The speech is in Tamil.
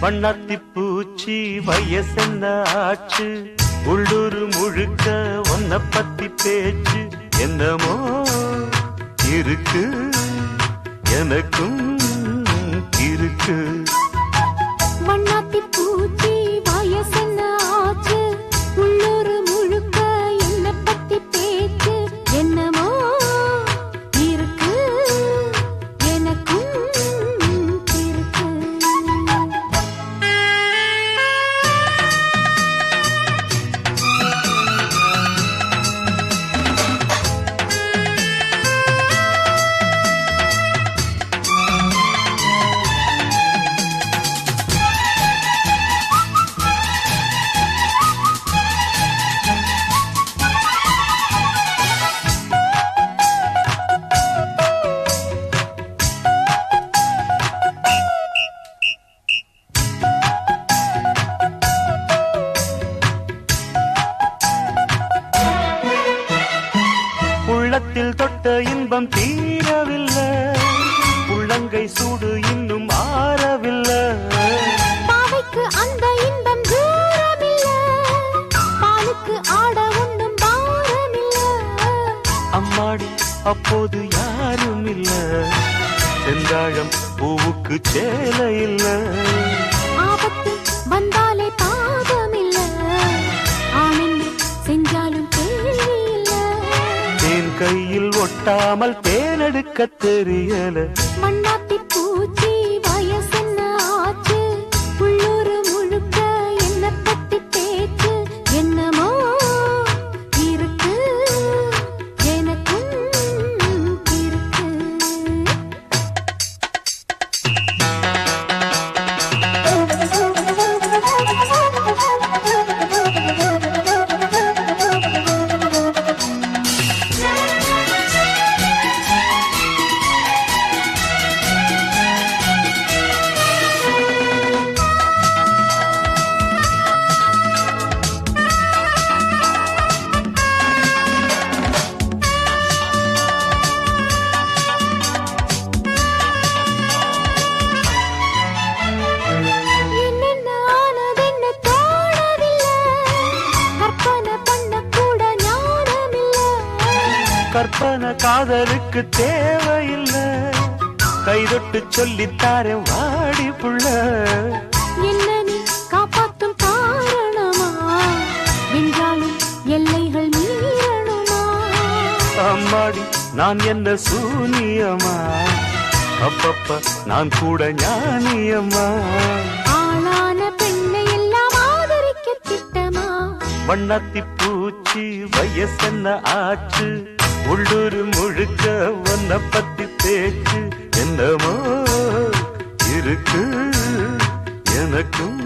வண்ணாத்தி பூச்சி வயசென்ன ஆச்சு உள்ளூர் முழுக்க ஒன்ன பத்தி பேச்சு என்னமோ இருக்கு எனக்கும் இருக்கு வண்ணாத்தி பூச்சி வயசென்ன ஆச்சு உள்ளூர் முழுக்க என்ன பத்தி பேச்சு என்னமோ இருக்கு எனக்கும் இருக்கு உள்ளத்தில் தொட்ட இன்பம் தீரவில்லை உள்ளங்கை சூடு இன்னும் ஆறவில்லை பாவைக்கு அந்த இன்பம் தூரமில்ல பாலுக்கு ஆட ஒண்ணும் பாரமில்ல அம்மாடி அப்போது யாரும் இல்ல செந்தாழம் பூவுக்கு சேலை இல்ல ஆபத்து வந்தாலே பாதமில்ல ஆனந்த செஞ்சாலும் கேள்வி இல்ல தேன் கையில் ஒட்டாமல் தேனெடுக்க தெரியல மண்ணாத்தி பூச்சி வயசென்ன ஆச்சு உள்ளூர் முழுக்க என்ன பத்தி பேச்சு என்னமோ இருக்கு எனக்கும் இருக்கு என்னென்ன ஆனதென்ன தோணவில்லை கற்பனை பண்ண கூட ஞானமில்ல கற்பனை காதலுக்கு தேவையில்லை கைதொட்டு சொல்லித்தாரே வாடி புள்ள என்ன நீ காப்பாத்தும் காரணமா வென்றாலும் எல்லைகள் மீறணுமா அம்மாடி நான் என்ன சூனியமா அப்பப்ப நான் கூட ஞானியம்மா ஆளான பெண்ணை எல்லாம் ஆதரிக்க திட்டமா வண்ணாத்தி பூச்சி வயசென்ன ஆச்சு உள்ளூர் முழுக்க ஒன்ன பத்தி பேச்சு என்னமோ இருக்கு எனக்கும்